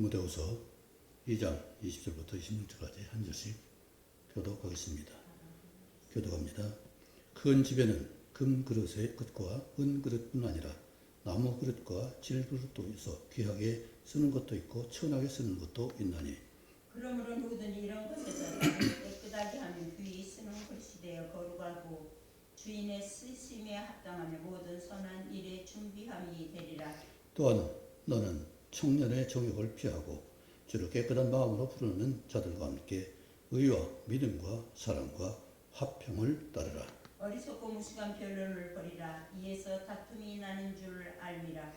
디모데후서 2장 20절부터 26절까지 한 절씩 교독하겠습니다. 교독합니다. 큰 집에는 금 그릇의 끝과 은 그릇뿐 아니라 나무 그릇과 질 그릇도 있어 귀하게 쓰는 것도 있고 천하게 쓰는 것도 있나니 그러므로 누구든지 이런 것에서 깨끗하게 하면 귀히 쓰는 것이 되어 거룩하고 주인의 쓰심에 합당하며 모든 선한 일에 준비함이 되리라. 또한 너는 청년의 정욕을 피하고 주를 깨끗한 마음으로 부르는 자들과 함께 의와 믿음과 사랑과 화평을 따르라. 어리석고 무식한 변론을 버리라. 이에서 다툼이 나는 줄 알미라.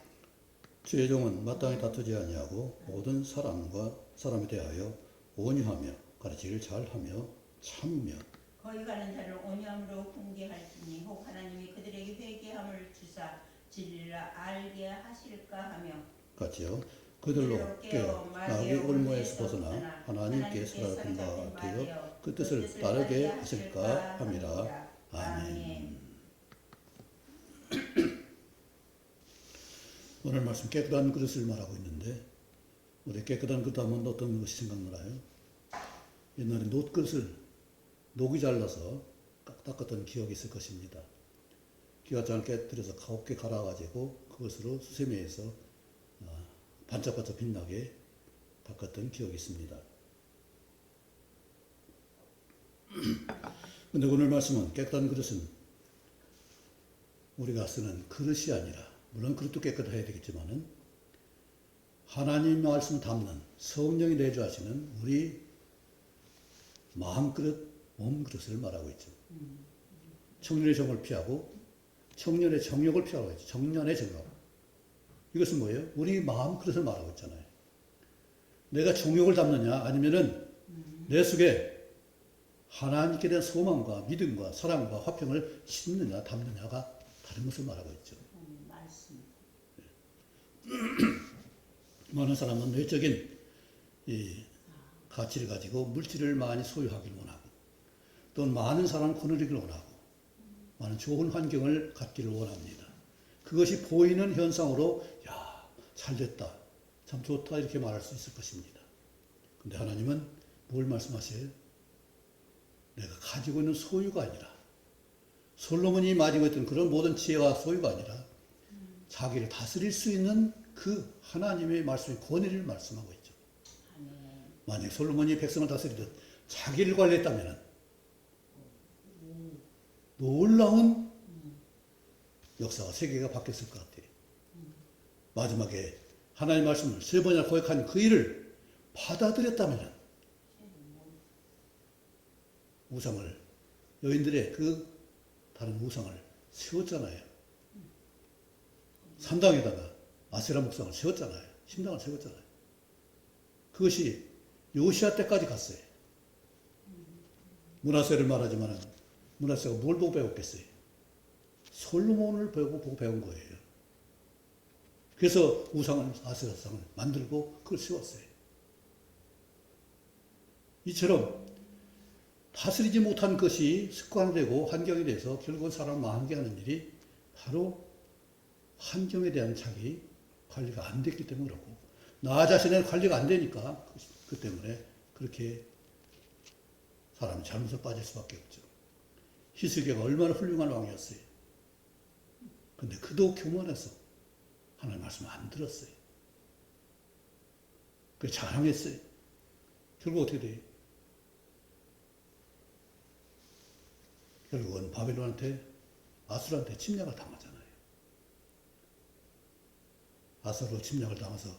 주의 종은 마땅히 다투지 아니하고 모든 사람에 대하여 온유하며 가르치기를 잘하며 참으며 거기 가는 자를 온유함으로 훈계할지니 혹 하나님이 그들에게 회개함을 주사 진리를 알게 하실까 하며 같이요. 그들로 깨어 나의 올무에서 벗어나 하나님께 살아가는 바 되어 그 뜻을 따르게 하실까 함이라. 아멘. 오늘 말씀 깨끗한 그릇을 말하고 있는데 우리 깨끗한 그릇 하면 어떤 것이 생각나요? 옛날에 놋그릇을 녹이 잘라서 닦았던 기억이 있을 것입니다. 기가 잘 깨뜨려서 곱게 갈아가지고 그것으로 수세미에서 반짝반짝 빛나게 닦았던 기억이 있습니다. 근데 오늘 말씀은 깨끗한 그릇은 우리가 쓰는 그릇이 아니라, 물론 그릇도 깨끗해야 되겠지만은 하나님 말씀을 담는 성령이 내주하시는 우리 마음 그릇, 몸 그릇을 말하고 있죠. 청년의 정을 피하고 청년의 정욕을 피하고 있죠. 청년의 정욕. 이것은 뭐예요? 우리 마음 그릇을 말하고 있잖아요. 내가 정욕을 담느냐 아니면은 내 속에 하나님께 대한 소망과 믿음과 사랑과 화평을 심느냐 담느냐가 다른 것을 말하고 있죠. 말씀. 많은 사람은 외적인 이 가치를 가지고 물질을 많이 소유하기를 원하고 또 많은 사람을 거느리기를 원하고 많은 좋은 환경을 갖기를 원합니다. 그것이 보이는 현상으로 야, 잘됐다, 참 좋다 이렇게 말할 수 있을 것입니다. 근데 하나님은 뭘 말씀하세요? 내가 가지고 있는 소유가 아니라 솔로몬이 가지고 있던 그런 모든 지혜와 소유가 아니라 자기를 다스릴 수 있는 그 하나님의 말씀의 권위를 말씀하고 있죠. 만약 솔로몬이 백성을 다스리듯 자기를 관리했다면 놀라운 역사가 세계가 바뀌었을 것 같아요. 마지막에 하나님의 말씀을 3번이나 고백한 그 일을 받아들였다면 우상을, 여인들의 그 다른 우상을 세웠잖아요. 산당에다가 아세라 목상을 세웠잖아요. 신당을 세웠잖아요. 그것이 요시아 때까지 갔어요. 므낫세를 말하지만 므낫세가 뭘 보고 배웠겠어요? 솔로몬을 보고 배운 거예요. 그래서 우상을, 아세라상을 만들고 그걸 세웠어요. 이처럼 다스리지 못한 것이 습관화되고 환경이 돼서 결국은 사람을 망하게 하는 일이 바로 환경에 대한 자기 관리가 안 됐기 때문에 그렇고 나 자신의 관리가 안 되니까 그 때문에 그렇게 사람이 잘못에 빠질 수밖에 없죠. 히스기야가 얼마나 훌륭한 왕이었어요. 근데 그도 교만해서 하나님 말씀을 안 들었어요. 그 자랑했어요. 결국 어떻게 돼요? 결국은 바벨론한테, 아수르한테 침략을 당하잖아요. 아수르 침략을 당해서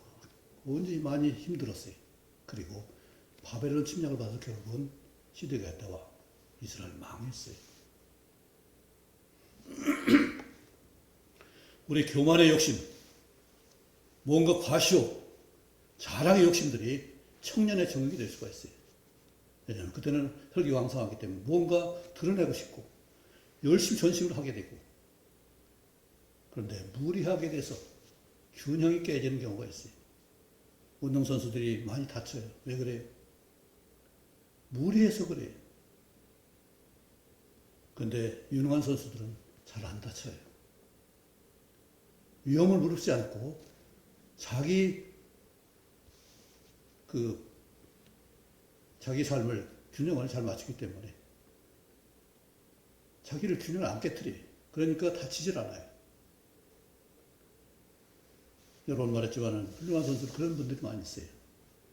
온전히 많이 힘들었어요. 그리고 바벨론 침략을 받아서 결국은 시대가 있다가 이스라엘 망했어요. 우리 교만의 욕심, 뭔가 과시욕, 자랑의 욕심들이 청년의 정욕이 될 수가 있어요. 왜냐하면 그때는 혈기왕성하기 때문에 뭔가 드러내고 싶고 열심히 전심을 하게 되고, 그런데 무리하게 돼서 균형이 깨지는 경우가 있어요. 운동선수들이 많이 다쳐요. 왜 그래요? 무리해서 그래요. 그런데 유능한 선수들은 잘 안 다쳐요. 위험을 무릅쓰지 않고 자기 그 자기 삶을 균형을 잘 맞추기 때문에 자기를 균형을 안 깨뜨려요. 그러니까 다치질 않아요. 여러 번 말했지만 훌륭한 선수 그런 분들이 많이 있어요.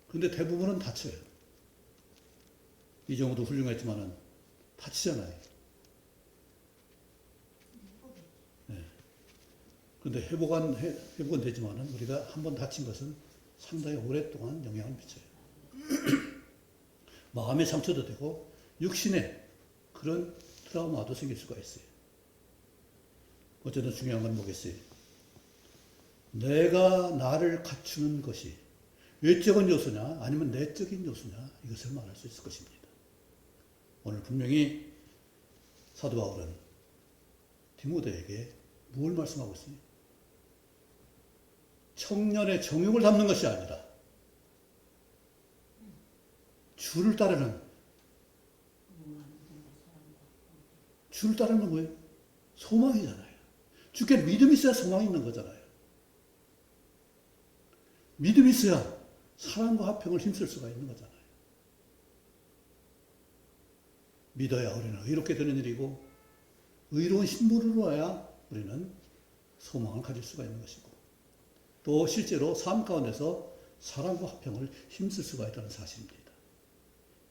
근데 대부분은 다쳐요. 이정우도 훌륭했지만 다치잖아요. 네. 근데 회복은 되지만 우리가 한번 다친 것은 상당히 오랫동안 영향을 미쳐요. 마음의 상처도 되고 육신의 그런 트라우마도 생길 수가 있어요. 어쨌든 중요한 건 뭐겠어요? 내가 나를 갖추는 것이 외적인 요소냐 아니면 내적인 요소냐 이것을 말할 수 있을 것입니다. 오늘 분명히 사도 바울은 디모데에게 무엇을 말씀하고 있어요? 청년의 정욕을 담는 것이 아니라 주를 따르는 뭐예요? 소망이잖아요. 주께 믿음이 있어야 소망이 있는 거잖아요. 믿음이 있어야 사랑과 화평을 힘쓸 수가 있는 거잖아요. 믿어야 우리는 의롭게 되는 일이고 의로운 신분으로 와야 우리는 소망을 가질 수가 있는 것이고 또 실제로 삶 가운데서 사랑과 화평을 힘쓸 수가 있다는 사실입니다.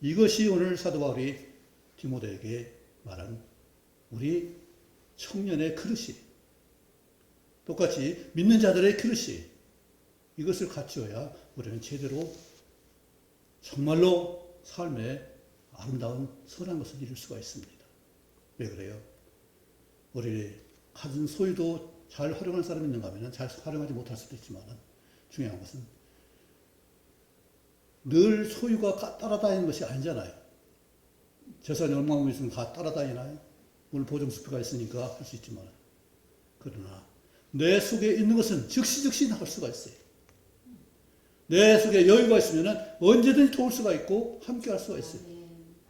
이것이 오늘 사도 바울이 디모데에게 말한 우리 청년의 그릇이 똑같이 믿는 자들의 그릇이 이것을 갖추어야 우리는 제대로 정말로 삶의 아름다운 선한 것을 이룰 수가 있습니다. 왜 그래요? 우리 가진 소유도 잘 활용할 사람이 있는가 하면 잘 활용하지 못할 수도 있지만 중요한 것은 늘 소유가 따라다니는 것이 아니잖아요. 재산이 얼마나 있으면 다 따라다니나요? 오늘 보정수표가 있으니까 할 수 있지만 그러나 내 속에 있는 것은 즉시 나갈 수가 있어요. 내 속에 여유가 있으면 언제든지 도울 수가 있고 함께 할 수가 있어요.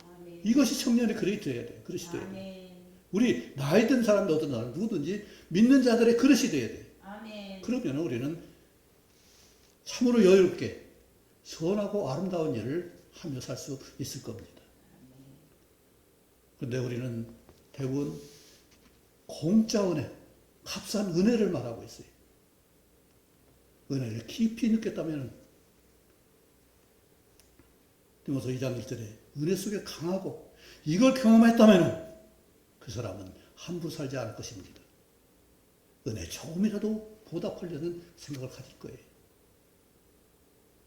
아멘. 이것이 청년의 그릇이 돼야 돼요. 그릇이 돼야 돼요. 우리 나이 든 사람도 어떤 사람 누구든지 믿는 자들의 그릇이 돼야 돼요. 아멘. 그러면 우리는 참으로 여유롭게 선하고 아름다운 일을 하며 살 수 있을 겁니다. 그런데 우리는 대부분 공짜 은혜, 값싼 은혜를 말하고 있어요. 은혜를 깊이 느꼈다면 디모서 2장 1절에 은혜 속에 강하고 이걸 경험했다면 그 사람은 함부로 살지 않을 것입니다. 은혜 조금이라도 보답하려는 생각을 가질 거예요.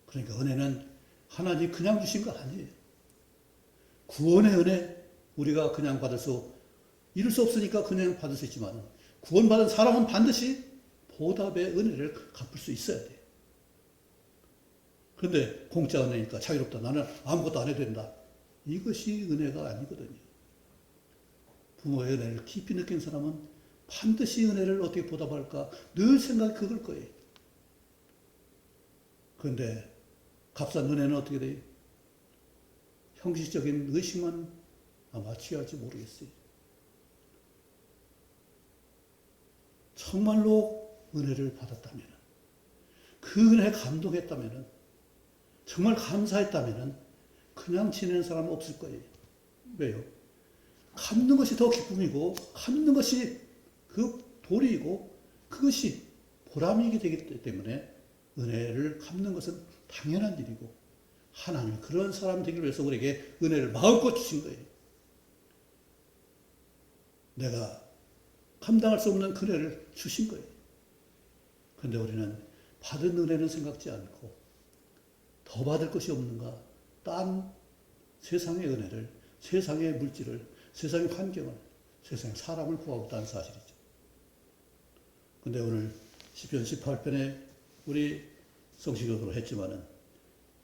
그러니까 은혜는 하나님이 그냥 주신 거 아니에요. 구원의 은혜 우리가 그냥 이룰 수 없으니까 그냥 받을 수 있지만 구원받은 사람은 반드시 보답의 은혜를 갚을 수 있어야 돼요. 그런데 공짜 은혜니까 자유롭다. 나는 아무것도 안 해도 된다. 이것이 은혜가 아니거든요. 부모의 은혜를 깊이 느낀 사람은 반드시 은혜를 어떻게 보답할까 늘 생각이 그걸 거예요. 그런데 값싼 은혜는 어떻게 돼요? 형식적인 의식만 아마 취할지 모르겠어요. 정말로 은혜를 받았다면, 그 은혜에 감동했다면, 정말 감사했다면 그냥 지내는 사람은 없을 거예요. 왜요? 갚는 것이 더 기쁨이고 갚는 것이 그 도리이고 그것이 보람이게 되기 때문에 은혜를 갚는 것은 당연한 일이고 하나님이 그런 사람 되기 위해서 우리에게 은혜를 마음껏 주신 거예요. 내가 감당할 수 없는 그 은혜를 주신 거예요. 그런데 우리는 받은 은혜는 생각지 않고 더 받을 것이 없는가? 딴 세상의 은혜를, 세상의 물질을, 세상의 환경을, 세상의 사람을 구하고 있다는 사실이죠. 그런데 오늘 시편 18편에 우리 성시교도로 했지만은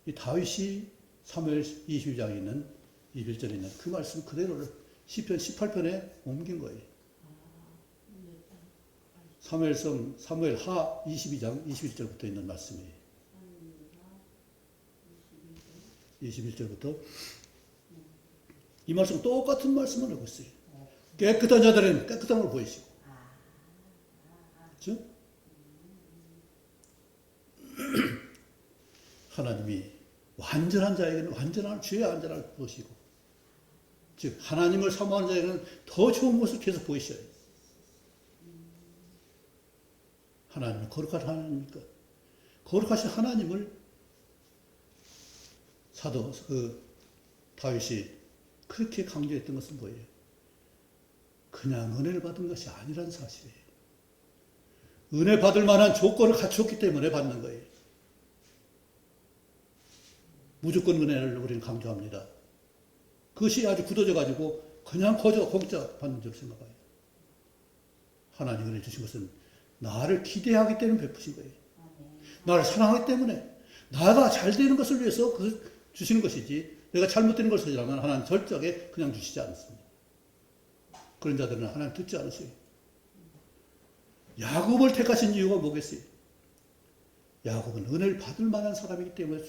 이 다윗이 사무엘 22장에 있는 21절에 있는 그 말씀 그대로를 시편 18편에 옮긴 거예요. 사무엘 하 22장 21절부터 있는 말씀이에요. 21절부터 이 말씀 똑같은 말씀을 하고 있어요. 깨끗한 자들은 깨끗한 걸 보이시고, 그렇죠? 하나님이 완전한 자에게는 완전한 주의 안전을 보시고, 즉 하나님을 사모하는 자에게는 더 좋은 모습을 계속 보이셔야 돼요. 하나님은 거룩한 하나님이니까 거룩하신 하나님을 사도 다윗이 그렇게 강조했던 것은 뭐예요? 그냥 은혜를 받은 것이 아니라는 사실이에요. 은혜 받을 만한 조건을 갖췄기 때문에 받는 거예요. 무조건 은혜를 우리는 강조합니다. 그것이 아주 굳어져 가지고 그냥 공짜 받는 줄 생각해요. 하나님 은혜 주신 것은 나를 기대하기 때문에 베푸신 거예요. 나를 사랑하기 때문에 나가 잘 되는 것을 위해서 주시는 것이지, 내가 잘못되는 것을 하면 하나님 절적에 그냥 주시지 않습니다. 그런 자들은 하나님 듣지 않으세요. 야곱을 택하신 이유가 뭐겠어요? 야곱은 은혜를 받을 만한 사람이기 때문에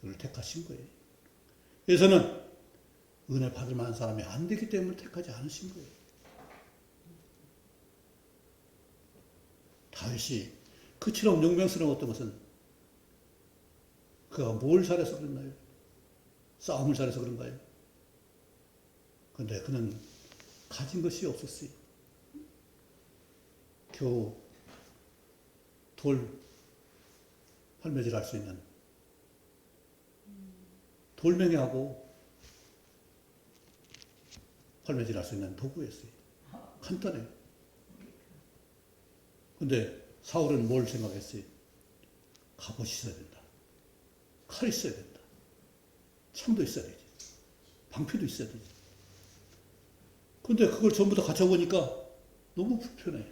그를 택하신 거예요. 그래서는 은혜 받을 만한 사람이 안 되기 때문에 택하지 않으신 거예요. 다윗이 그처럼 용맹스러웠던 것은 그가 뭘 잘해서 그랬나요? 싸움을 잘해서 그런가요? 그런데 그는 가진 것이 없었어요. 겨우 활매질 할 수 있는 돌멩이하고 활매질 할 수 있는 도구였어요. 간단해요. 근데 사울은 뭘 생각했어요? 갑옷이 있어야 된다. 칼이 있어야 된다. 창도 있어야 되지. 방패도 있어야 되지. 근데 그걸 전부 다 갖춰보니까 너무 불편해요.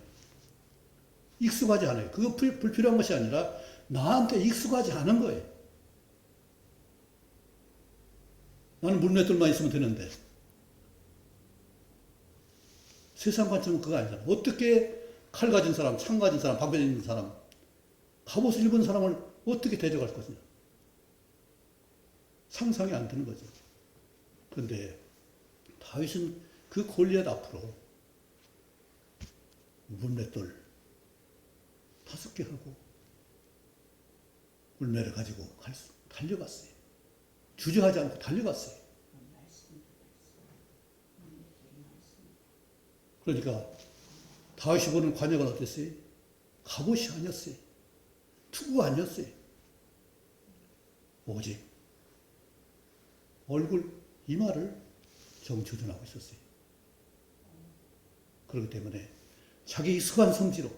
익숙하지 않아요. 그거 불필요한 것이 아니라 나한테 익숙하지 않은 거예요. 나는 물맷돌만 있으면 되는데 세상 관점은 그거 아니잖아. 어떻게 칼 가진 사람, 창 가진 사람, 방패 있는 사람, 갑옷을 입은 사람을 어떻게 대적할 것이냐. 상상이 안 되는 거죠. 그런데 다윗은 그 골리앗 앞으로 물맷돌 5개 하고 물매를 가지고 달려갔어요. 주저하지 않고 달려갔어요. 그러니까 다윗이 보는 관역은 어땠어요? 갑옷이 아니었어요. 투구가 아니었어요. 오직 얼굴, 이마를 정조준하고 있었어요. 그렇기 때문에 자기 익숙한 성지로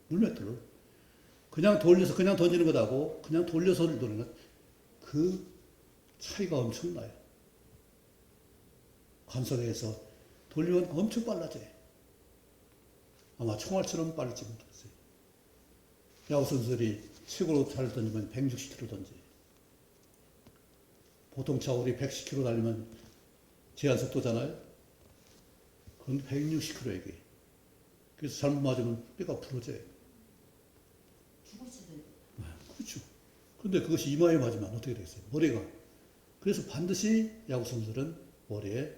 물맷돌을 그냥 돌려서 그냥 던지는 것하고 그냥 돌려서 도는 것, 그 차이가 엄청나요. 관석에서 돌리면 엄청 빨라져요. 아마 총알처럼 빠르지 못했어요. 야구 선수들이 최고로 잘 던지면 160km 던져요. 보통 차 우리 110km 달리면 제한 속도잖아요. 그건 160km에게. 그래서 잘못 맞으면 뼈가 부러져요. 죽었어요. 그렇죠. 그런데 그것이 이마에 맞으면 어떻게 되겠어요? 머리가. 그래서 반드시 야구 선수들은 머리에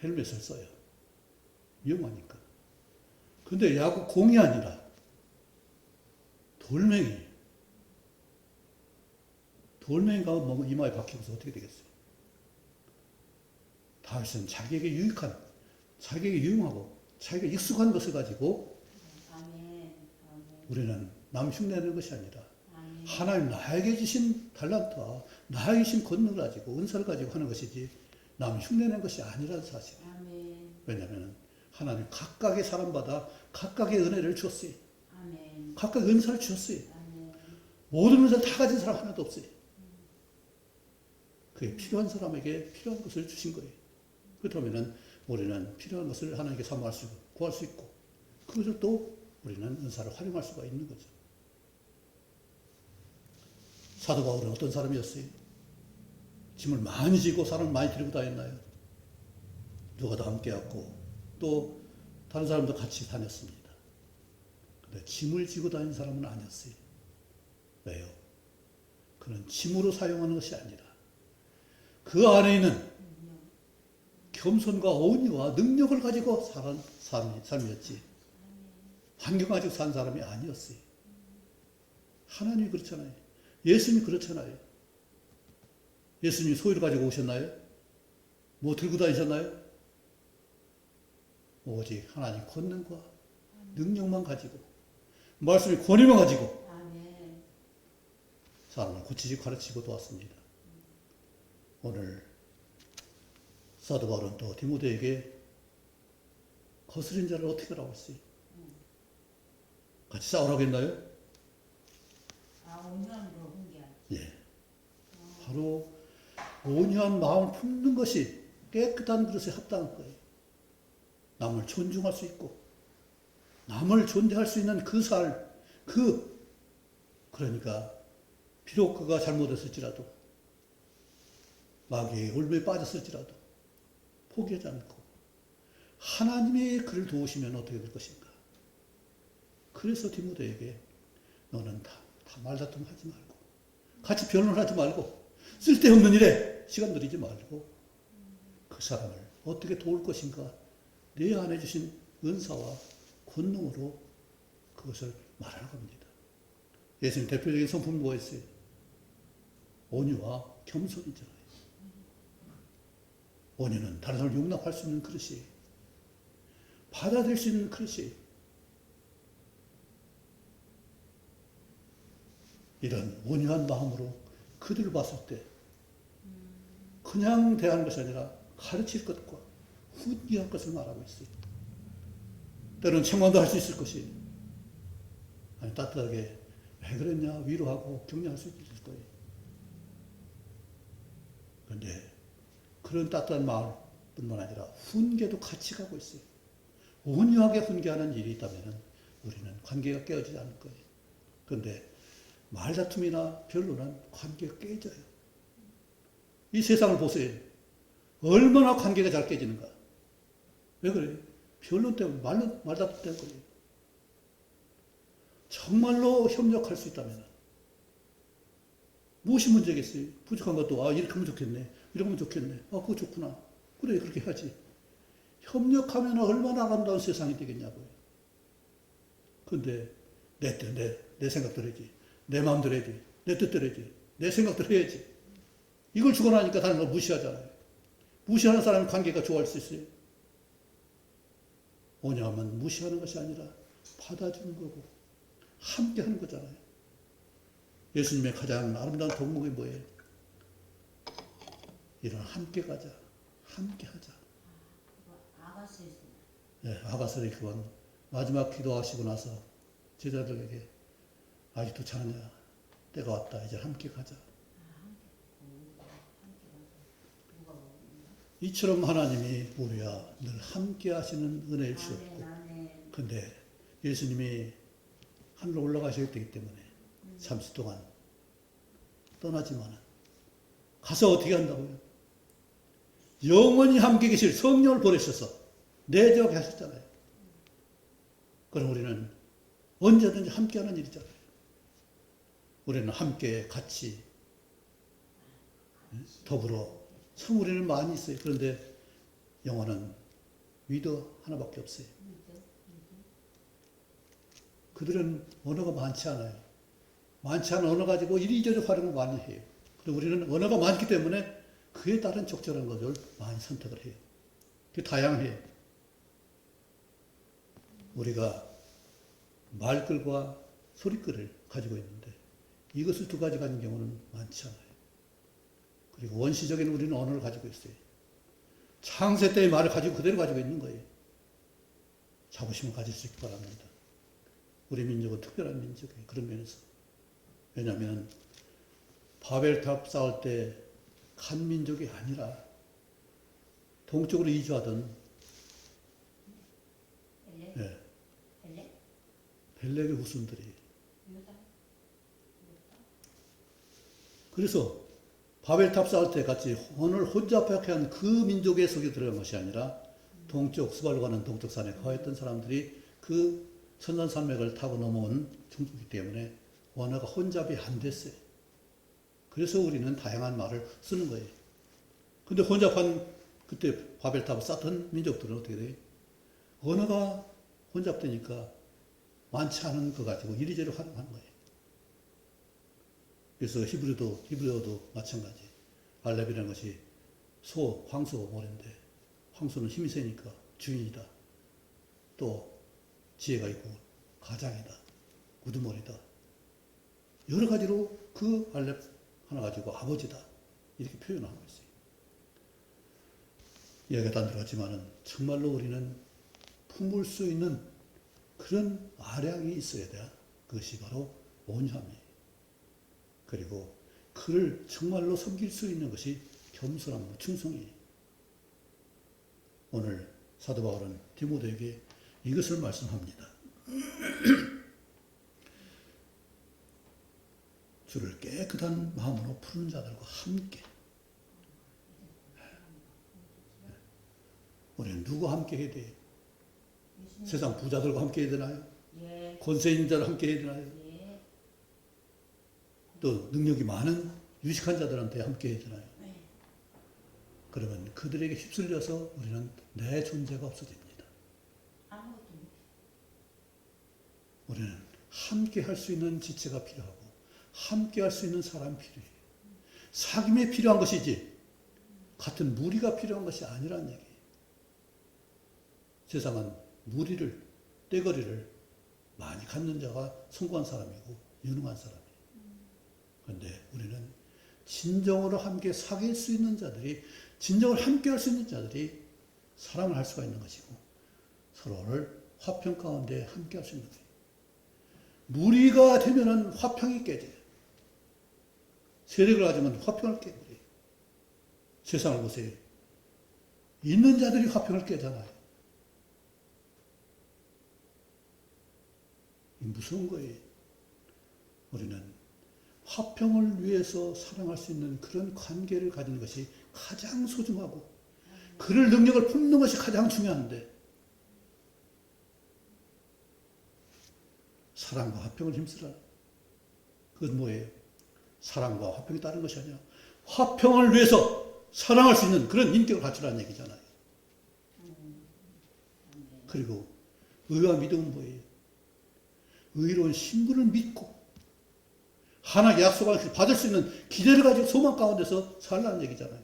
헬멧을 써요. 위험하니까. 근데 야구 공이 아니라 돌멩이가 뭐 이마에 박히면서 어떻게 되겠어요? 다윗은 자기에게 유익한, 자기에게 유용하고, 자기에게 익숙한 것을 가지고 우리는 남 흉내내는 것이 아니라 하나님 나에게 주신 달란트와 나에게 주신 권능을 가지고 은사를 가지고 하는 것이지 남 흉내내는 것이 아니라는 사실이에요. 왜냐하면 하나님 각각의 사람마다 각각의 은혜를 주었어요. 각각 은사를 주셨어요. 모든 은사를 다 가진 사람 하나도 없어요. 그게 필요한 사람에게 필요한 것을 주신 거예요. 그렇다면 우리는 필요한 것을 하나님께 사모할 수 있고 구할 수 있고 그것을 또 우리는 은사를 활용할 수가 있는 거죠. 사도 바울은 어떤 사람이었어요? 짐을 많이 지고 사람을 많이 데리고 다녔나요? 누가도 함께했고 또 다른 사람도 같이 다녔습니다. 근데 짐을 지고 다니는 사람은 아니었어요. 왜요? 그는 짐으로 사용하는 것이 아니라 그 안에 있는 겸손과 온유와 능력을 가지고 살은 삶이었지 환경 가지고 산 사람이 아니었어요. 하나님이 그렇잖아요. 예수님이 그렇잖아요. 예수님이 소유를 가지고 오셨나요? 뭐 들고 다니셨나요? 오직 하나님 권능과 능력만 가지고 말씀의 권위만 가지고 아멘. 사람을 고치고 가르치고 도왔습니다. 오늘 사도 바울은 또 디모데에게 거스린 자를 어떻게 하라고 했어요? 같이 싸우라고 했나요? 온유함으로 훈계하지. 예. 바로 온유한 마음을 품는 것이 깨끗한 그릇에 합당한 거예요. 남을 존중할 수 있고 남을 존대할 수 있는 그 살, 그러니까 비록 그가 잘못했을지라도 마귀의 올무에 빠졌을지라도 포기하지 않고 하나님의 그를 도우시면 어떻게 될 것인가. 그래서 디모데에게 너는 다 말다툼 하지 말고 같이 변론하지 말고 쓸데없는 일에 시간 들이지 말고 그 사람을 어떻게 도울 것인가 내 안에 주신 은사와 권능으로 그것을 말하라고 합니다. 예수님 대표적인 성품이 뭐였어요? 온유와 겸손이잖아요. 온유는 다른 사람을 용납할 수 있는 그릇이에요. 받아들일 수 있는 그릇이에요. 이런 온유한 마음으로 그들을 봤을 때 그냥 대하는 것이 아니라 가르칠 것과 훈계할 것을 말하고 있어요. 때로는 책망도 할 수 있을 것이에요. 아니 따뜻하게 왜 그랬냐 위로하고 격려할 수 있을 거예요. 그런데 그런 따뜻한 마음뿐만 아니라 훈계도 같이 가고 있어요. 온유하게 훈계하는 일이 있다면 우리는 관계가 깨어지지 않을 거예요. 그런데 말다툼이나 변론은 관계가 깨져요. 이 세상을 보세요. 얼마나 관계가 잘 깨지는가. 왜 그래요? 변론 때문에, 말다툼 때문에 그래요. 정말로 협력할 수 있다면 무엇이 문제겠어요? 부족한 것도 이렇게 하면 좋겠네. 이렇게 하면 좋겠네. 그거 좋구나. 그래 그렇게 해야지. 협력하면 얼마나 아름다운 세상이 되겠냐고요. 그런데 내 생각대로 해야지. 내 마음대로 해야지. 내 뜻대로 해야지. 내 생각대로 해야지. 이걸 주관하니까 다른 걸 무시하잖아요. 무시하는 사람은 관계가 좋아할 수 있어요. 온유하면 무시하는 것이 아니라 받아주는 거고 함께 하는 거잖아요. 예수님의 가장 아름다운 덕목이 뭐예요? 이런 함께 가자. 함께 하자. 아가스에서. 네, 아가서의 그건 마지막 기도하시고 나서 제자들에게 아직도 자느냐 때가 왔다. 이제 함께 가자. 이처럼 하나님이 우리와 늘 함께 하시는 은혜를 주셨고 근데 예수님이 하늘로 올라가셔야 되기 때문에 잠시 동안 떠나지만 가서 어떻게 한다고요? 영원히 함께 계실 성령을 보내셔서 내주하게 하셨잖아요. 그럼 우리는 언제든지 함께하는 일이잖아요. 우리는 함께 같이 더불어 참 우리는 많이 있어요. 그런데 영혼은 위도 하나밖에 없어요. 그들은 언어가 많지 않아요. 많지 않은 언어 가지고 이리저리 활용을 많이 해요. 그리고 우리는 언어가 많기 때문에 그에 따른 적절한 것을 많이 선택을 해요. 그게 다양해요. 우리가 말글과 소리글을 가지고 있는데 이것을 두 가지 가진 경우는 많지 않아요. 그리고 원시적인 우리는 언어를 가지고 있어요. 창세 때의 말을 가지고 그대로 가지고 있는 거예요. 자부심을 가질 수 있기 바랍니다. 우리 민족은 특별한 민족이에요. 그런 면에서. 왜냐하면 바벨탑 쌓을 때 한 민족이 아니라 동쪽으로 이주하던 벨렉의 후손들이 그래서 바벨탑 쌓을 때 같이 언어를 혼잡하게 한 그 민족의 속에 들어간 것이 아니라 동쪽 스발로 가는 동쪽 산에 거했던 사람들이 그 선산산맥을 타고 넘어온 종족이기 때문에 언어가 혼잡이 안 됐어요. 그래서 우리는 다양한 말을 쓰는 거예요. 근데 혼잡한 그때 바벨탑을 쌓던 민족들은 어떻게 돼요? 언어가 혼잡되니까 많지 않은 거 가지고 이리저리 활용하는 거예요. 그래서 히브리어도 마찬가지. 알렙이라는 것이 황소 모래인데 황소는 힘이 세니까 주인이다. 또 지혜가 있고 가장이다. 우두머리다. 여러 가지로 그 알렙 하나 가지고 아버지다. 이렇게 표현하고 있어요. 이야기가 다 들어갔지만은 정말로 우리는 품을 수 있는 그런 아량이 있어야 돼. 그것이 바로 온유함이에요. 그리고 그를 정말로 섬길 수 있는 것이 겸손함, 충성이에요. 오늘 사도 바울은 디모데에게 이것을 말씀합니다. 주를 깨끗한 마음으로 푸른 자들과 함께. 우리는 누구와 함께 해야 돼요? 세상 부자들과 함께 해야 되나요? 예. 권세 있는 자들과 함께 해야 되나요? 예. 또 능력이 많은 유식한 자들한테 함께 해야 되나요? 네. 그러면 그들에게 휩쓸려서 우리는 내 존재가 없어집니다. 아무것도 못. 우리는 함께 할 수 있는 지체가 필요하고 함께 할 수 있는 사람이 필요해요. 사귐에 필요한 것이지 같은 무리가 필요한 것이 아니란 얘기예요. 세상은 무리를, 떼거리를 많이 갖는 자가 성공한 사람이고 유능한 사람이에요. 그런데 우리는 진정으로 함께 사귈 수 있는 자들이, 진정으로 함께 할 수 있는 자들이 사랑을 할 수가 있는 것이고 서로를 화평 가운데 함께 할 수 있는 거예요. 무리가 되면은 화평이 깨져요. 세력을 가지면 화평을 깨버려요. 세상을 보세요. 있는 자들이 화평을 깨잖아요. 무서운 거예요. 우리는 화평을 위해서 사랑할 수 있는 그런 관계를 가지는 것이 가장 소중하고 그럴 능력을 품는 것이 가장 중요한데 사랑과 화평을 힘쓰라. 그건 뭐예요? 사랑과 화평이 다른 것이 아니라 화평을 위해서 사랑할 수 있는 그런 인격을 갖추라는 얘기잖아요. 그리고 의와 믿음은 뭐예요? 의로운 신분을 믿고 하나님의 약속을 받을 수 있는 기대를 가지고 소망 가운데서 살라는 얘기잖아요.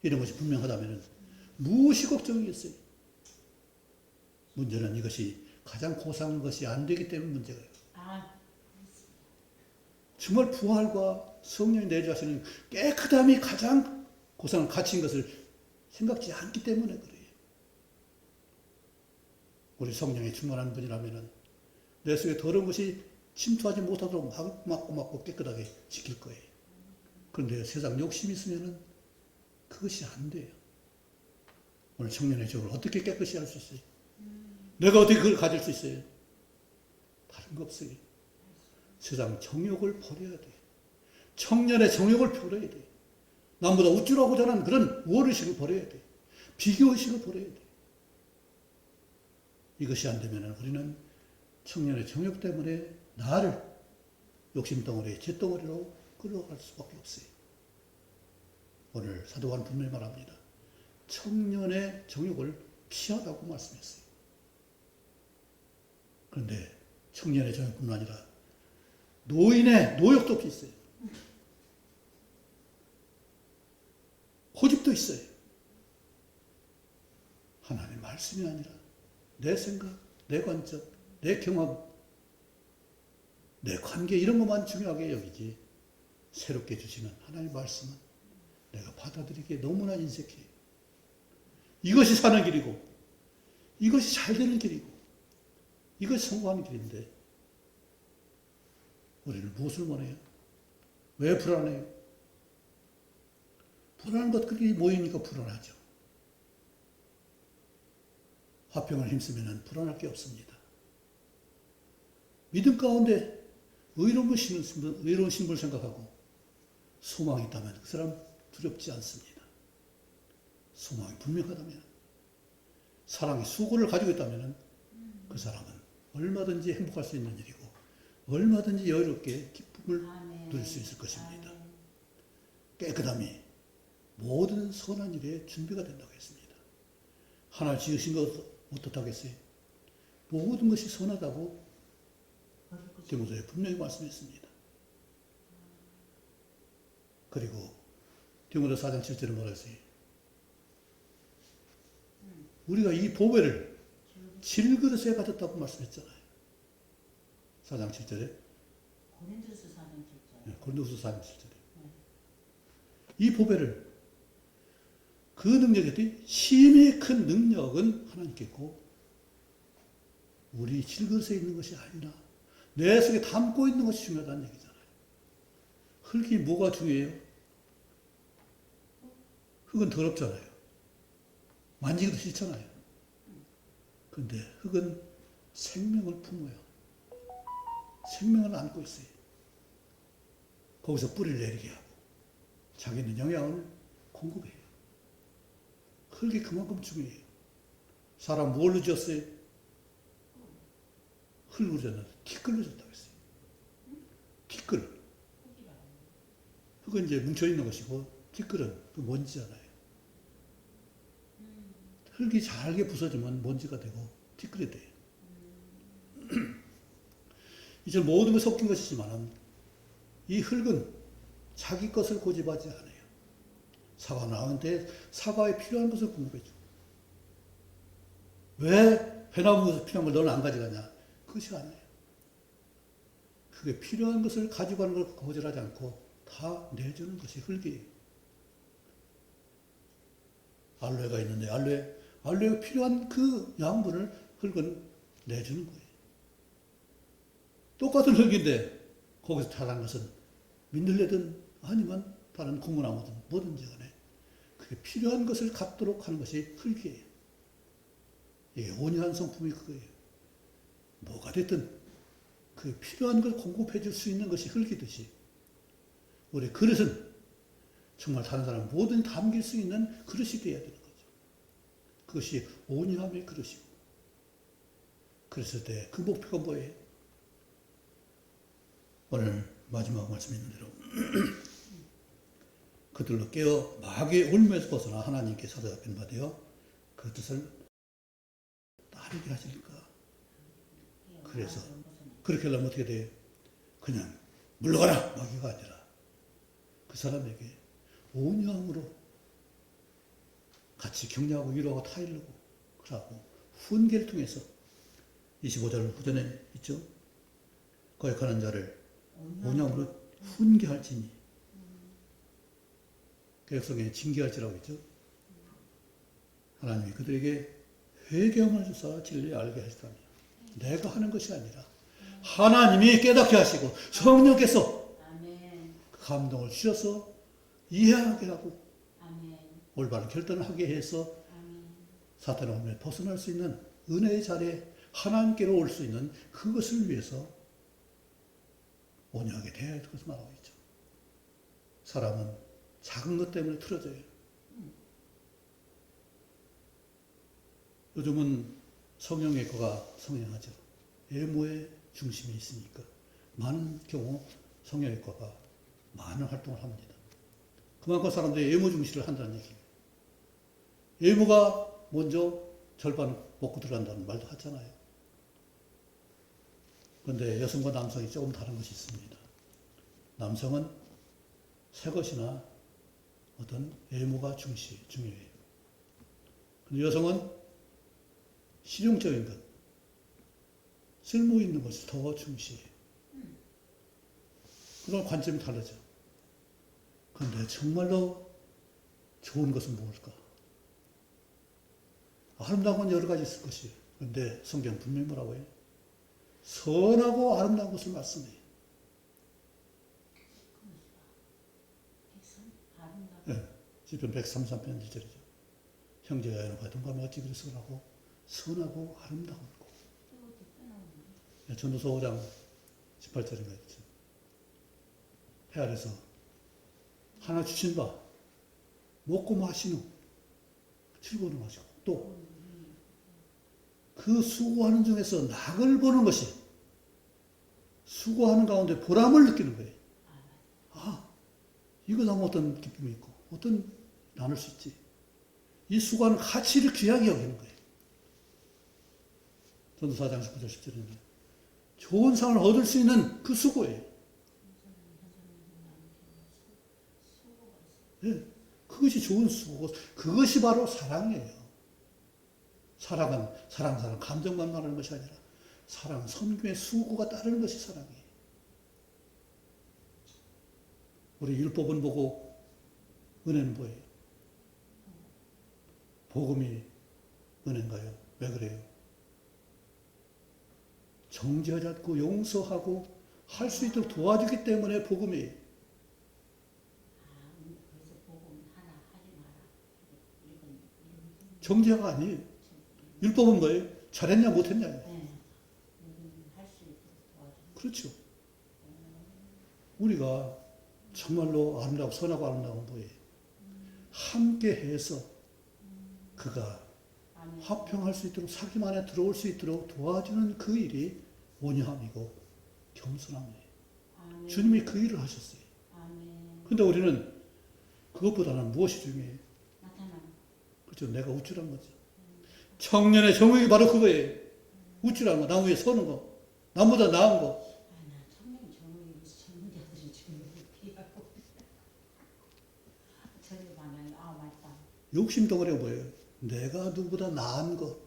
이런 것이 분명하다면 무엇이 걱정이겠어요? 문제는 이것이 가장 고상한 것이 안 되기 때문에 문제예요. 정말 부활과 성령이 내주하시는 깨끗함이 가장 고상한 가치인 것을 생각지 않기 때문에 그래요. 우리 성령이 충만한 분이라면 내 속에 더러운 것이 침투하지 못하도록 막고 깨끗하게 지킬 거예요. 그런데 세상 욕심이 있으면 그것이 안 돼요. 오늘 청년의 적을 어떻게 깨끗이 할 수 있어요? 내가 어떻게 그걸 가질 수 있어요? 다른 거 없어요. 세상 정욕을 버려야 돼요. 청년의 정욕을 버려야 돼요. 남보다 우쭐하고자 하는 그런 우월의식을 버려야 돼요. 비교의식을 버려야 돼요. 이것이 안 되면 우리는 청년의 정욕 때문에 나를 욕심덩어리, 잿덩어리로 끌어갈 수밖에 없어요. 오늘 사도관 분명히 말합니다. 청년의 정욕을 피하라고 말씀했어요. 그런데 청년의 정욕뿐만 아니라 노인의 노욕도 있어요. 고집도 있어요. 하나님의 말씀이 아니라 내 생각, 내 관점, 내 경험, 내 관계 이런 것만 중요하게 여기지 새롭게 주시는 하나님의 말씀은 내가 받아들이기에 너무나 인색해요. 이것이 사는 길이고 이것이 잘 되는 길이고 이것이 성공하는 길인데 우리는 무엇을 원해요? 왜 불안해요? 불안한 것들이 모이니까 불안하죠. 화평을 힘쓰면 불안할 게 없습니다. 믿음 가운데 의로운 신분을 생각하고 소망이 있다면 그 사람 두렵지 않습니다. 소망이 분명하다면 사랑의 수고를 가지고 있다면 그 사람은 얼마든지 행복할 수 있는 일이고 얼마든지 여유롭게 기쁨을 누릴 수 있을 것입니다. 깨끗함이 모든 선한 일에 준비가 된다고 했습니다. 하나님 지으신 것 어떻다겠어요? 모든 것이 선하다고 디모데에 분명히 말씀했습니다. 그리고 디모데 4장 7절에 뭐라 했어요? 우리가 이 보배를 질그릇에 가졌다고 말씀했잖아요. 4장 7절에. 고린도서 4장 7절. 네, 고린도서 4장 7절에. 이 보배를 그 능력이 심히 큰 능력은 하나님께 있고 우리 질그릇에 있는 것이 아니라 내 속에 담고 있는 것이 중요하다는 얘기잖아요. 흙이 뭐가 중요해요? 흙은 더럽잖아요. 만지기도 싫잖아요. 그런데 흙은 생명을 품어요. 생명을 안고 있어요. 거기서 뿌리를 내리게 하고 자기는 영양을 공급해요. 흙이 그만큼 중요해요. 사람 뭘로 지었어요? 흙으로 졌는데 티끌로 졌다고 했어요. 티끌. 흙은 이제 뭉쳐있는 것이고 티끌은 그 먼지잖아요. 흙이 잘게 부서지면 먼지가 되고 티끌이 돼요. 이제 모든 게 섞인 것이지만 이 흙은 자기 것을 고집하지 않아요. 사과 나오는데 사과에 필요한 것을 공급해줘. 왜 배나무에서 필요한 걸 너는 안 가져가냐? 그것이 아니에요. 그게 필요한 것을 가져가는 걸 거절하지 않고 다 내주는 것이 흙이에요. 알로에가 있는데 알로에가 필요한 그 양분을 흙은 내주는 거예요. 똑같은 흙인데 거기서 타는 것은 민들레든 아니면 다른 고무나무든 뭐든지 간에 그게 필요한 것을 갖도록 하는 것이 흙이에요. 이게 온유한 성품이 그거예요. 뭐가 됐든 그 필요한 걸 공급해 줄 수 있는 것이 흙이듯이 우리 그릇은 정말 다른 사람 뭐든 담길 수 있는 그릇이 되어야 되는 거죠. 그것이 온유함의 그릇이고 그랬을 때 그 목표가 뭐예요? 오늘 마지막 말씀에 있는 대로 그들로 깨어 마귀의 올무에서 벗어나 하나님께 사로잡힌 바 되어 그 뜻을 따르게 하시니까. 그래서 그렇게 하려면 어떻게 돼요? 그냥 물러가라 마귀가 아니라 그 사람에게 온유함으로 같이 격려하고 위로하고 타일르고 그러고 훈계를 통해서 25절 후전에 있죠. 거역하는 자를 온유함으로 훈계할지니 개혁성에 징계할지라고 했죠. 하나님이 그들에게 회개함을 주사 진리를 알게 하시다니 내가 하는 것이 아니라 하나님이 깨닫게 하시고 성령께서 감동을 주셔서 이해하게 하고 올바른 결단을 하게 해서 사탄의 몸에 벗어날 수 있는 은혜의 자리에 하나님께로 올 수 있는 그것을 위해서 온유하게 대해야 할 것을 말하고 있죠. 사람은 작은 것 때문에 틀어져요. 요즘은 성형외과가 성행하죠. 외모에 중심이 있으니까 많은 경우 성형외과가 많은 활동을 합니다. 그만큼 사람들이 외모 중시를 한다는 얘기예요. 외모가 먼저 절반 먹고 들어간다는 말도 하잖아요. 그런데 여성과 남성이 조금 다른 것이 있습니다. 남성은 새 것이나 어떤 외모가 중요해요. 근데 여성은 실용적인 것, 쓸모 있는 것이 더 중시해요. 그런 관점이 다르죠. 그런데 정말로 좋은 것은 무엇일까? 아름다운 건 여러 가지 있을 것이에요. 그런데 성경 분명히 뭐라고 해요? 선하고 아름다운 것을 말씀해요. 네, 시편 133편 1절이죠. 형제가 여러분과 동감에 어찌 그리스도 하고 선하고 아름다운 것. 네, 전도서 5장 18절인가 있죠. 해 아래서 하나 주신 바 먹고 마시는 즐거운 마시고 또 그 수고하는 중에서 낙을 보는 것이 수고하는 가운데 보람을 느끼는 거예요. 아, 이거 나면 어떤 기쁨이 있고 어떤 나눌 수 있지. 이 수고하는 가치를 귀하게 여기는 거예요. 전도 4장 19절 10절입니다. 좋은 상을 얻을 수 있는 그 수고예요. 네. 그것이 좋은 수고고 그것이 바로 사랑이에요. 사랑은 사랑 감정만 말하는 것이 아니라 사랑은 섬김의 수고가 따르는 것이 사랑이에요. 우리 율법은 보고 은혜는 뭐예요? 복음이 은혜인가요? 왜 그래요? 정죄하지 않고 용서하고 할 수 있도록 도와주기 때문에 복음이에요. 그래서 복음 하나 하지 마라. 이건 정죄가 아니에요. 율법은 뭐예요? 잘했냐 못했냐. 네. 할수 있도록 도와주는. 그렇죠. 우리가 정말로 아름다고 선하고 아름다운 뭐예요? 함께해서 그가 아멘. 화평할 수 있도록 사귐 안에 들어올 수 있도록 도와주는 그 일이 온유함이고 겸손함이에요. 아멘. 주님이 그 일을 하셨어요. 아멘. 그런데 우리는 그것보다는 무엇이 중요해요? 나타나. 그렇죠. 내가 우쭐한 거죠. 청년의 정욕이 바로 그거예요. 우쭐한 거, 남 위에 서는 거, 남보다 나은 거. 나 청년 정우이 무슨 전문가들이 지금 피하고 저리 많아요. 맞다. 욕심 덩어리가 뭐예요? 내가 누구보다 나은 거.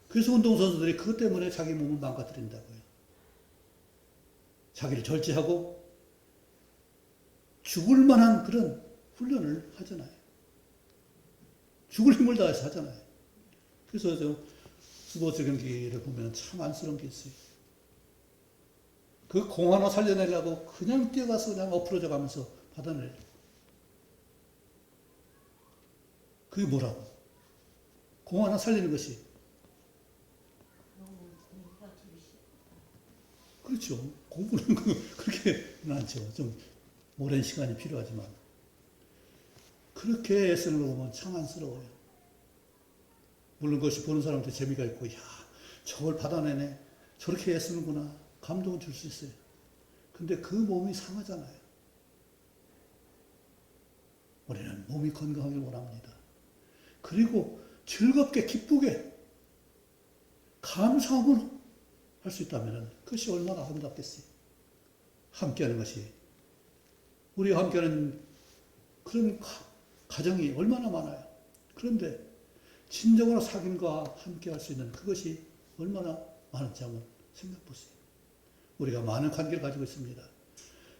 그래서 운동선수들이 그것 때문에 자기 몸을 망가뜨린다고요. 자기를 절제하고 죽을 만한 그런 훈련을 하잖아요. 죽을 힘을 다해서 하잖아요. 그래서 저 스포츠 경기를 보면 참 안쓰러운 게 있어요. 그 공 하나 살려내려고 그냥 뛰어가서 그냥 엎으러져 가면서 받아내려. 그게 뭐라고? 공 하나 살리는 것이. 너무 공부가 들으시. 그렇죠. 공부는 그렇게는 않죠. 좀 오랜 시간이 필요하지만. 그렇게 애쓰는 거 보면 참 안쓰러워요. 물론 그것이 보는 사람한테 재미가 있고, 야, 저걸 받아내네. 저렇게 애쓰는구나. 감동을 줄 수 있어요. 근데 그 몸이 상하잖아요. 우리는 몸이 건강하길 원합니다. 그리고 즐겁게, 기쁘게, 감사함으로 할 수 있다면 그것이 얼마나 아름답겠어요. 함께하는 것이. 우리가 함께하는 그런 가정이 얼마나 많아요. 그런데 진정으로 사귐과 함께할 수 있는 그것이 얼마나 많은지 한번 생각해 보세요. 우리가 많은 관계를 가지고 있습니다.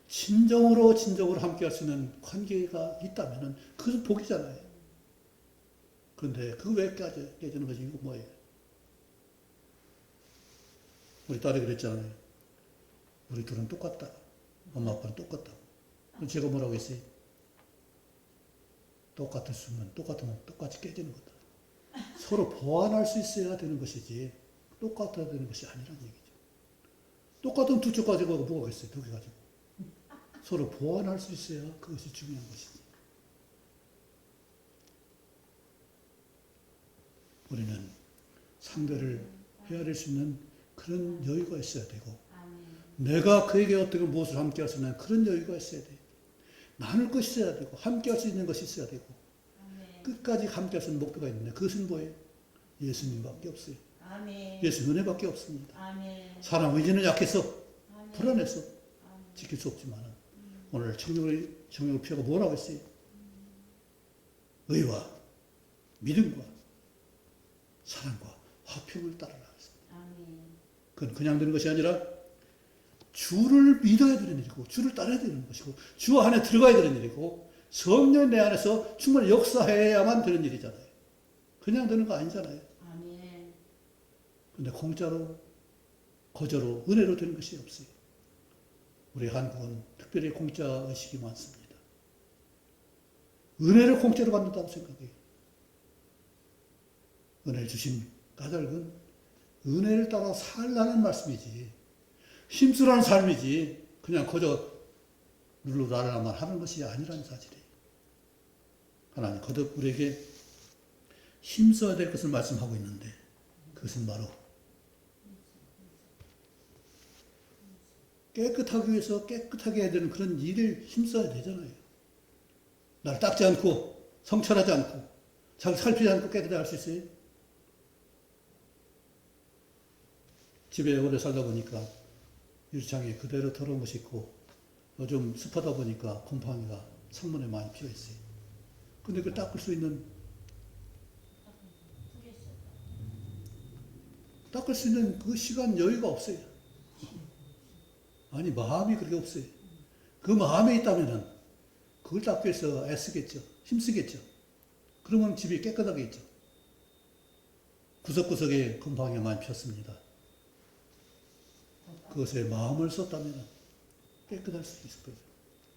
진정으로 함께할 수 있는 관계가 있다면 그것은 복이잖아요. 그런데 그거 왜 깨지는 것이 이거 뭐예요? 우리 딸이 그랬잖아요. 우리 둘은 똑같다. 엄마 아빠는 똑같다고. 그럼 제가 뭐라고 했어요? 똑같았으면 똑같으면 똑같이 깨지는 거다. 서로 보완할 수 있어야 되는 것이지 똑같아야 되는 것이 아니라는 얘기죠. 똑같은 두 쪽 가지고 뭐가 있어요? 두 개 가지고. 서로 보완할 수 있어야 그것이 중요한 것이지. 우리는 상대를 헤아릴 수 있는 그런 여유가 있어야 되고 내가 그에게 어떻게 무엇을 함께 할 수 있는 그런 여유가 있어야 돼요. 나눌 것이 있어야 되고 함께 할 수 있는 것이 있어야 되고 끝까지 함께 할 수 있는 목표가 있는데 그것은 뭐예요? 예수님밖에 없어요. 예수 은혜밖에 없습니다. 사람 의지는 약해서 불안해서 지킬 수 없지만 오늘 정욕의 표가 뭐라고 했어요? 의와 믿음과 사랑과 화평을 따르라 했습니다. 그건 그냥 되는 것이 아니라 주를 믿어야 되는 일이고 주를 따라야 되는 것이고 주 안에 들어가야 되는 일이고 성령 내 안에서 충분히 역사해야만 되는 일이잖아요. 그냥 되는 거 아니잖아요. 그런데 공짜로 거저로 은혜로 되는 것이 없어요. 우리 한국은 특별히 공짜 의식이 많습니다. 은혜를 공짜로 받는다고 생각해요. 은혜를 주신 까닭은 은혜를 따라 살라는 말씀이지 힘쓰라는 삶이지 그냥 거저 룰루랄라만 하는 것이 아니라는 사실이에요. 하나님 거듭 우리에게 힘써야 될 것을 말씀하고 있는데 그것은 바로 깨끗하기 위해서 깨끗하게 해야 되는 그런 일을 힘써야 되잖아요. 나를 닦지 않고 성찰하지 않고 자기 살피지 않고 깨끗하게 할 수 있어요? 집에 오래 살다 보니까 유리창에 그대로 더러운 것이 있고 요즘 습하다 보니까 곰팡이가 창문에 많이 피어 있어요. 근데 그 닦을 수 있는 그 시간 여유가 없어요. 아니 마음이 그렇게 없어요. 그 마음에 있다면은 그걸 닦기 위해서 애쓰겠죠. 힘쓰겠죠. 그러면 집이 깨끗하겠죠. 구석구석에 금방이 많이 폈습니다. 그것에 마음을 썼다면 깨끗할 수 있을 거예요.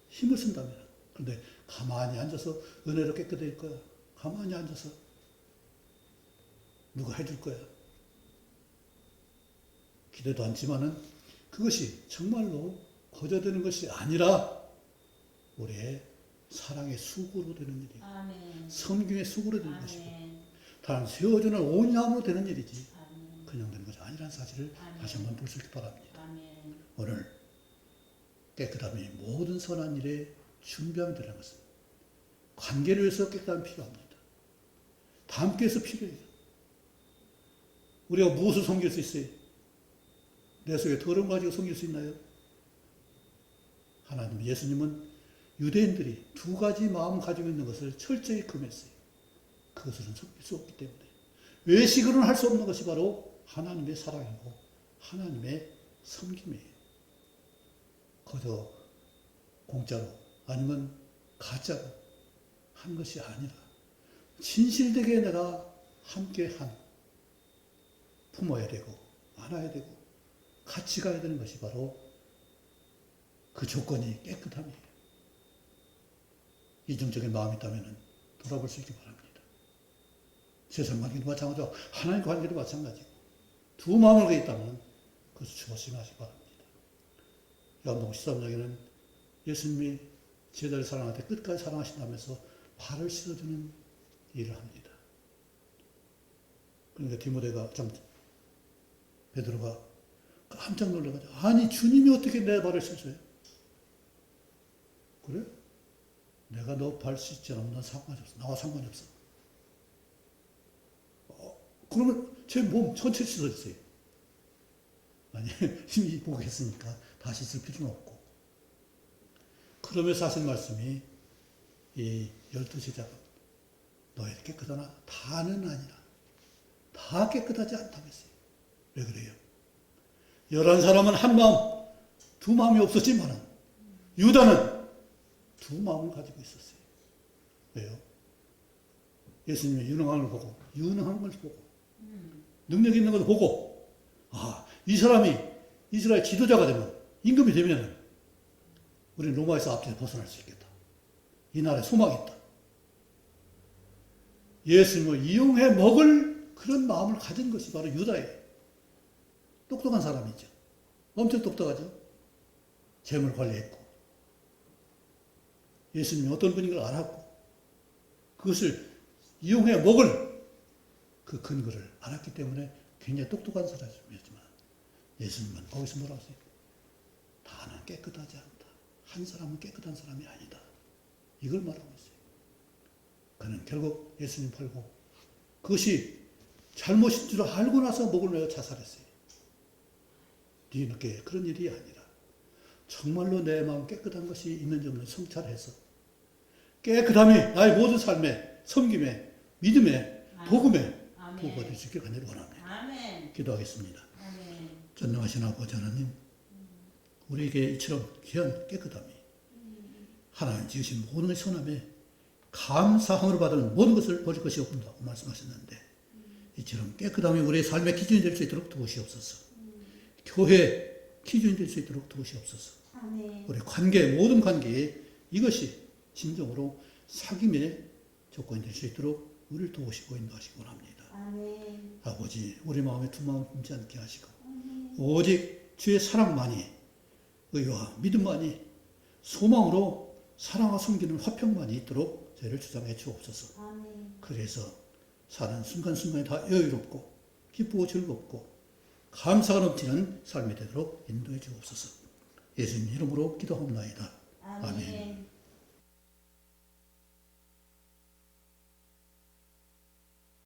힘을 쓴다면. 그런데 가만히 앉아서 은혜로 깨끗해질 거야. 가만히 앉아서 누가 해줄 거야. 기대도 않지만은 그것이 정말로 거저되는 것이 아니라 우리의 사랑의 수고로 되는 일이에요. 아멘. 섬김의 수고로 되는 것이고 아멘. 다른 세워주는 온유함으로 되는 일이지 아멘. 그냥 되는 것이 아니라는 사실을 아멘. 다시 한번 볼 수 있기 바랍니다. 아멘. 오늘 깨끗함이 모든 선한 일에 준비함이 되는 것은 관계를 위해서 깨끗함이 필요합니다. 다 함께해서 필요해요. 우리가 무엇을 섬길 수 있어요? 내 속에 더러움 가지고 섬길 수 있나요? 하나님, 예수님은 유대인들이 두 가지 마음을 가지고 있는 것을 철저히 금했어요. 그것은 섬길 수 없기 때문에. 외식으로는 할 수 없는 것이 바로 하나님의 사랑이고 하나님의 섬김이에요. 그저 공짜로 아니면 가짜로 한 것이 아니라 진실되게 내가 함께 품어야 되고 안아야 되고 같이 가야 되는 것이 바로 그 조건이 깨끗함이에요. 이중적인 마음이 있다면 돌아볼 수 있기 바랍니다. 세상 관계도 마찬가지고 하나님 관계도 마찬가지고 두 마음을 갖고 있다면 그것을 조심하시기 바랍니다. 요한복음 13장에는 예수님이 제자를 사랑할 때 끝까지 사랑하신다면서 발을 씻어주는 일을 합니다. 그러니까 디모데가 베드로가 깜짝 놀라가지고 아니 주님이 어떻게 내 발을 씻어요? 그래? 내가 너 발 씻지 않으면 난 상관이 없어. 나와 상관이 없어. 그러면 제 몸 전체 씻어주세요. 아니 힘이 보겠으니까 다시 쓸 필요는 없고. 그러면서 하신 말씀이 이 12제자가 너희 깨끗하나? 다는 아니라 다 깨끗하지 않다고 했어요. 왜 그래요? 11사람은 한 마음, 두 마음이 없었지만 유다는 두 마음을 가지고 있었어요. 왜요? 예수님의 유능한 걸 보고 능력 있는 것을 보고 이 사람이 이스라엘 지도자가 되면 임금이 되면 우리는 로마에서 앞뒤에 벗어날 수 있겠다. 이 나라에 소망이 있다. 예수님을 이용해 먹을 그런 마음을 가진 것이 바로 유다예요. 똑똑한 사람이죠. 엄청 똑똑하죠. 재물 관리했고 예수님이 어떤 분인 걸 알았고 그것을 이용해 먹을 그 근거를 알았기 때문에 굉장히 똑똑한 사람이었지만 예수님은 거기서 뭐라고 하세요? 다는 깨끗하지 않다. 한 사람은 깨끗한 사람이 아니다. 이걸 말하고 있어요. 그는 결국 예수님 팔고 그것이 잘못인 줄 알고 나서 목을 매어 자살했어요. 뒤늦게 그런 일이 아니라 정말로 내 마음 깨끗한 것이 있는지 없는지 성찰해서 깨끗함이 나의 모든 삶에 섬김에 믿음에 복음에 도구가 될 수 있게 간절히 원합니다. 아멘. 기도하겠습니다. 아멘. 전능하신 아버지 하나님 우리에게 이처럼 귀한 깨끗함이 하나님 지으신 모든 선함에 감사함으로 받은 모든 것을 버릴 것이 없다고 말씀하셨는데 이처럼 깨끗함이 우리의 삶의 기준이 될 수 있도록 도우시옵소서. 교회 기준이 될 수 있도록 도우시옵소서. 아멘. 우리 모든 관계에 이것이 진정으로 사귐의 조건이 될 수 있도록 우리를 도우시고 인도하시기 원합니다. 아멘. 아버지 우리 마음에 두 마음 품지 않게 하시고 오직 주의 사랑만이 의와 믿음만이 소망으로 사랑과 섬기는 화평만이 있도록 저희를 주장해 주옵소서. 아멘. 그래서 사는 순간순간이 다 여유롭고 기쁘고 즐겁고 감사가 넘치는 삶이 되도록 인도해 주옵소서. 예수님 이름으로 기도합니다. 아멘.